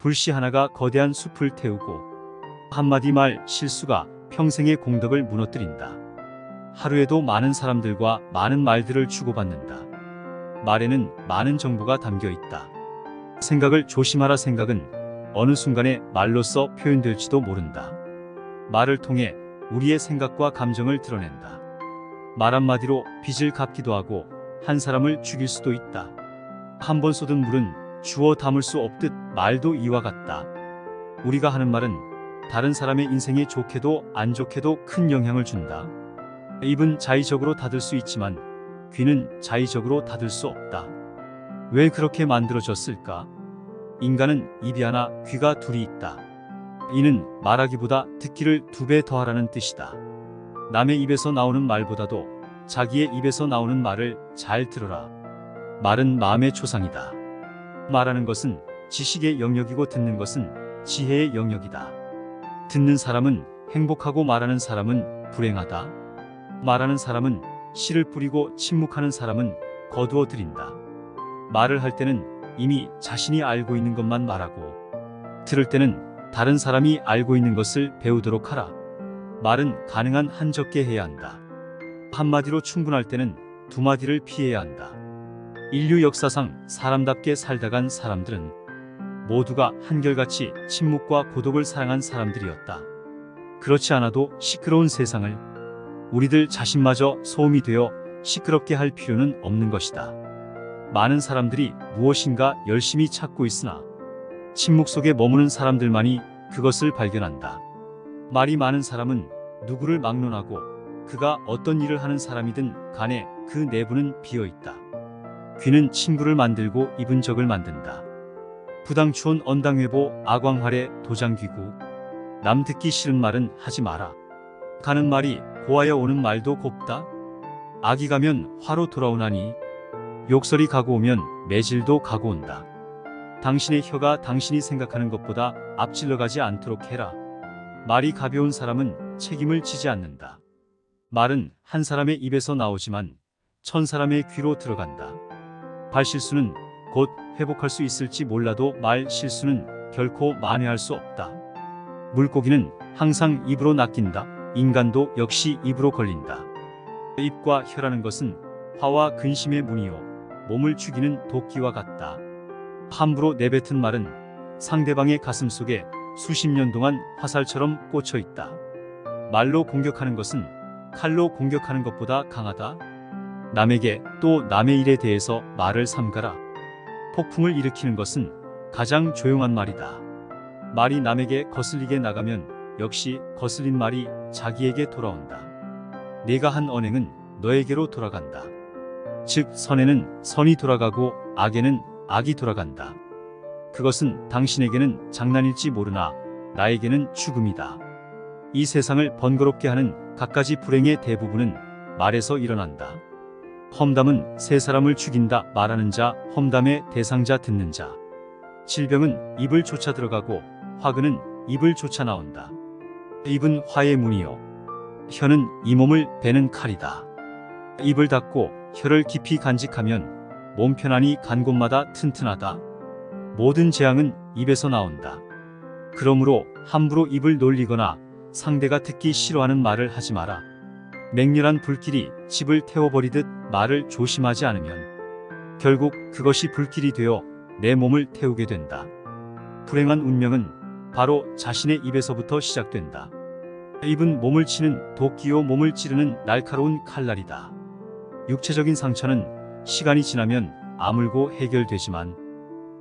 불씨 하나가 거대한 숲을 태우고 한마디 말 실수가 평생의 공덕을 무너뜨린다. 하루에도 많은 사람들과 많은 말들을 주고받는다. 말에는 많은 정보가 담겨 있다. 생각을 조심하라. 생각은 어느 순간에 말로써 표현될지도 모른다. 말을 통해 우리의 생각과 감정을 드러낸다. 말 한마디로 빚을 갚기도 하고 한 사람을 죽일 수도 있다. 한 번 쏟은 물은 주워 담을 수 없듯 말도 이와 같다. 우리가 하는 말은 다른 사람의 인생에 좋게도 안 좋게도 큰 영향을 준다. 입은 자의적으로 닫을 수 있지만 귀는 자의적으로 닫을 수 없다. 왜 그렇게 만들어졌을까? 인간은 입이 하나 귀가 둘이 있다. 이는 말하기보다 듣기를 2배 더하라는 뜻이다. 남의 입에서 나오는 말보다도 자기의 입에서 나오는 말을 잘 들어라. 말은 마음의 초상이다. 말하는 것은 지식의 영역이고 듣는 것은 지혜의 영역이다. 듣는 사람은 행복하고 말하는 사람은 불행하다. 말하는 사람은 씨를 뿌리고 침묵하는 사람은 거두어 들인다. 말을 할 때는 이미 자신이 알고 있는 것만 말하고 들을 때는 다른 사람이 알고 있는 것을 배우도록 하라. 말은 가능한 한 적게 해야 한다. 한마디로 충분할 때는 2마디를 피해야 한다. 인류 역사상 사람답게 살다 간 사람들은 모두가 한결같이 침묵과 고독을 사랑한 사람들이었다. 그렇지 않아도 시끄러운 세상을 우리들 자신마저 소음이 되어 시끄럽게 할 필요는 없는 것이다. 많은 사람들이 무엇인가 열심히 찾고 있으나 침묵 속에 머무는 사람들만이 그것을 발견한다. 말이 많은 사람은 누구를 막론하고 그가 어떤 일을 하는 사람이든 간에 그 내부는 비어있다. 귀는 친구를 만들고 입은 적을 만든다. 부당추온 언당회보 아광활의 도장귀구. 남 듣기 싫은 말은 하지 마라. 가는 말이 고하여 오는 말도 곱다. 악이 가면 화로 돌아오나니 욕설이 가고 오면 매질도 가고 온다. 당신의 혀가 당신이 생각하는 것보다 앞질러 가지 않도록 해라. 말이 가벼운 사람은 책임을 지지 않는다. 말은 한 사람의 입에서 나오지만 1000사람의 귀로 들어간다. 발실수는 곧 회복할 수 있을지 몰라도 말 실수는 결코 만회할 수 없다. 물고기는 항상 입으로 낚인다. 인간도 역시 입으로 걸린다. 입과 혀라는 것은 화와 근심의 문이요 몸을 죽이는 도끼와 같다. 함부로 내뱉은 말은 상대방의 가슴 속에 수십 년 동안 화살처럼 꽂혀 있다. 말로 공격하는 것은 칼로 공격하는 것보다 강하다. 남에게 또 남의 일에 대해서 말을 삼가라. 폭풍을 일으키는 것은 가장 조용한 말이다. 말이 남에게 거슬리게 나가면 역시 거슬린 말이 자기에게 돌아온다. 네가 한 언행은 너에게로 돌아간다. 즉 선에는 선이 돌아가고 악에는 악이 돌아간다. 그것은 당신에게는 장난일지 모르나 나에게는 죽음이다. 이 세상을 번거롭게 하는 갖가지 불행의 대부분은 말에서 일어난다. 험담은 세 사람을 죽인다. 말하는 자, 험담의 대상자, 듣는 자. 질병은 입을 쫓아 들어가고 화근은 입을 쫓아 나온다. 입은 화의 문이요 혀는 이 몸을 베는 칼이다. 입을 닫고 혀를 깊이 간직하면 몸 편안히 간 곳마다 튼튼하다. 모든 재앙은 입에서 나온다. 그러므로 함부로 입을 놀리거나 상대가 듣기 싫어하는 말을 하지 마라. 맹렬한 불길이 집을 태워버리듯 말을 조심하지 않으면 결국 그것이 불길이 되어 내 몸을 태우게 된다. 불행한 운명은 바로 자신의 입에서부터 시작된다. 입은 몸을 치는 도끼요 몸을 찌르는 날카로운 칼날이다. 육체적인 상처는 시간이 지나면 아물고 해결되지만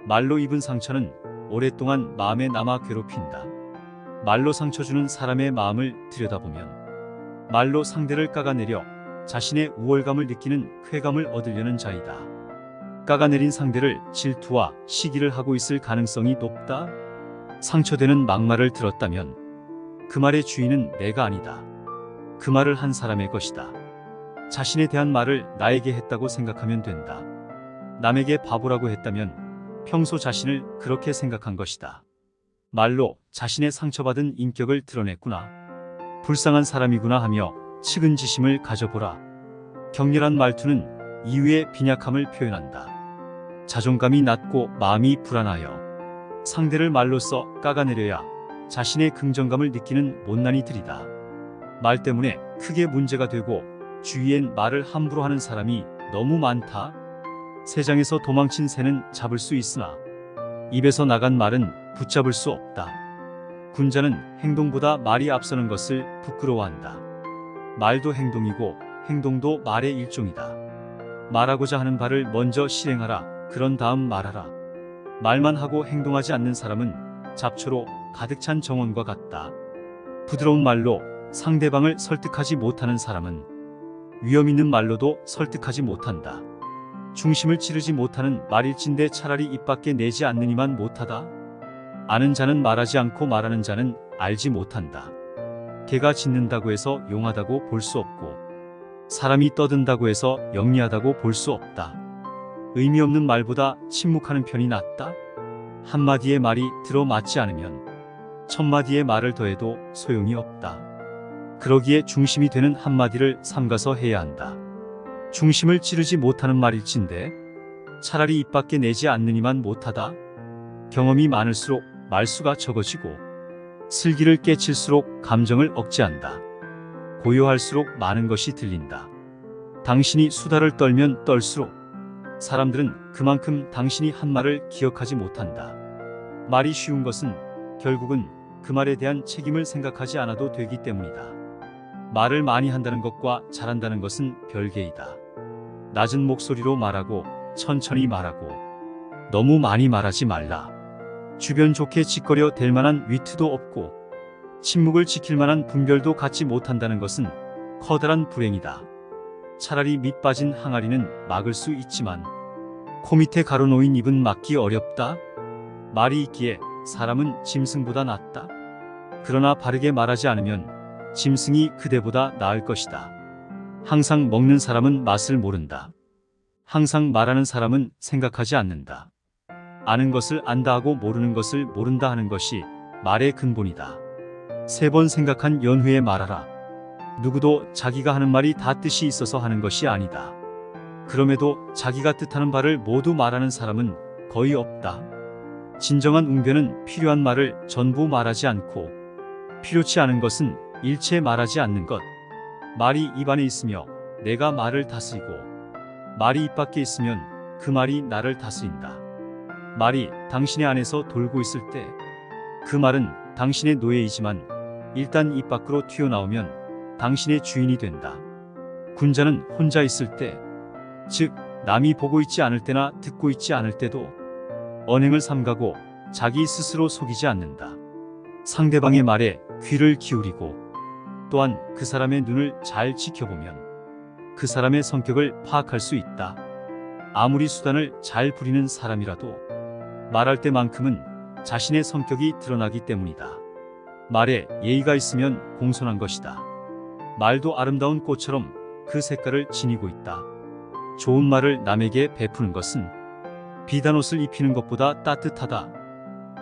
말로 입은 상처는 오랫동안 마음에 남아 괴롭힌다. 말로 상처 주는 사람의 마음을 들여다보면 말로 상대를 깎아내려 자신의 우월감을 느끼는 쾌감을 얻으려는 자이다. 깎아내린 상대를 질투와 시기를 하고 있을 가능성이 높다. 상처되는 막말을 들었다면 그 말의 주인은 내가 아니다. 그 말을 한 사람의 것이다. 자신에 대한 말을 나에게 했다고 생각하면 된다. 남에게 바보라고 했다면 평소 자신을 그렇게 생각한 것이다. 말로 자신의 상처받은 인격을 드러냈구나. 불쌍한 사람이구나 하며 측은지심을 가져보라. 격렬한 말투는 이유의 빈약함을 표현한다. 자존감이 낮고 마음이 불안하여 상대를 말로써 깎아내려야 자신의 긍정감을 느끼는 못난이들이다. 말 때문에 크게 문제가 되고 주위엔 말을 함부로 하는 사람이 너무 많다. 세상에서 도망친 새는 잡을 수 있으나 입에서 나간 말은 붙잡을 수 없다. 군자는 행동보다 말이 앞서는 것을 부끄러워한다. 말도 행동이고 행동도 말의 일종이다. 말하고자 하는 바를 먼저 실행하라. 그런 다음 말하라. 말만 하고 행동하지 않는 사람은 잡초로 가득 찬 정원과 같다. 부드러운 말로 상대방을 설득하지 못하는 사람은 위험 있는 말로도 설득하지 못한다. 중심을 찌르지 못하는 말일진데 차라리 입 밖에 내지 않느니만 못하다. 아는 자는 말하지 않고 말하는 자는 알지 못한다. 개가 짖는다고 해서 용하다고 볼 수 없고 사람이 떠든다고 해서 영리하다고 볼 수 없다. 의미 없는 말보다 침묵하는 편이 낫다. 한마디의 말이 들어맞지 않으면 천마디의 말을 더해도 소용이 없다. 그러기에 중심이 되는 한마디를 삼가서 해야 한다. 중심을 찌르지 못하는 말일진데 차라리 입 밖에 내지 않느니만 못하다. 경험이 많을수록 말수가 적어지고 슬기를 깨칠수록 감정을 억제한다. 고요할수록 많은 것이 들린다. 당신이 수다를 떨면 떨수록 사람들은 그만큼 당신이 한 말을 기억하지 못한다. 말이 쉬운 것은 결국은 그 말에 대한 책임을 생각하지 않아도 되기 때문이다. 말을 많이 한다는 것과 잘한다는 것은 별개이다. 낮은 목소리로 말하고 천천히 말하고 너무 많이 말하지 말라. 주변 좋게 짓거려 댈 만한 위트도 없고 침묵을 지킬 만한 분별도 갖지 못한다는 것은 커다란 불행이다. 차라리 밑 빠진 항아리는 막을 수 있지만 코 밑에 가로놓인 입은 막기 어렵다. 말이 있기에 사람은 짐승보다 낫다. 그러나 바르게 말하지 않으면 짐승이 그대보다 나을 것이다. 항상 먹는 사람은 맛을 모른다. 항상 말하는 사람은 생각하지 않는다. 아는 것을 안다 하고 모르는 것을 모른다 하는 것이 말의 근본이다. 3번 생각한 연후에 말하라. 누구도 자기가 하는 말이 다 뜻이 있어서 하는 것이 아니다. 그럼에도 자기가 뜻하는 바를 모두 말하는 사람은 거의 없다. 진정한 웅변은 필요한 말을 전부 말하지 않고 필요치 않은 것은 일체 말하지 않는 것. 말이 입 안에 있으며 내가 말을 다스리고 말이 입 밖에 있으면 그 말이 나를 다스린다. 말이 당신의 안에서 돌고 있을 때 그 말은 당신의 노예이지만 일단 입 밖으로 튀어나오면 당신의 주인이 된다. 군자는 혼자 있을 때, 즉 남이 보고 있지 않을 때나 듣고 있지 않을 때도 언행을 삼가고 자기 스스로 속이지 않는다. 상대방의 말에 귀를 기울이고 또한 그 사람의 눈을 잘 지켜보면 그 사람의 성격을 파악할 수 있다. 아무리 수단을 잘 부리는 사람이라도 말할 때만큼은 자신의 성격이 드러나기 때문이다. 말에 예의가 있으면 공손한 것이다. 말도 아름다운 꽃처럼 그 색깔을 지니고 있다. 좋은 말을 남에게 베푸는 것은 비단 옷을 입히는 것보다 따뜻하다.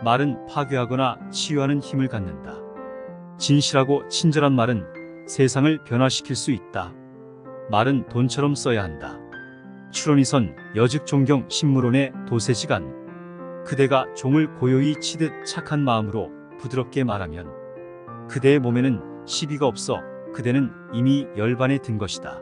말은 파괴하거나 치유하는 힘을 갖는다. 진실하고 친절한 말은 세상을 변화시킬 수 있다. 말은 돈처럼 써야 한다. 추론이선 여즉존경 신무론의 도세지간. 그대가 종을 고요히 치듯 착한 마음으로 부드럽게 말하면 그대의 몸에는 시비가 없어 그대는 이미 열반에 든 것이다.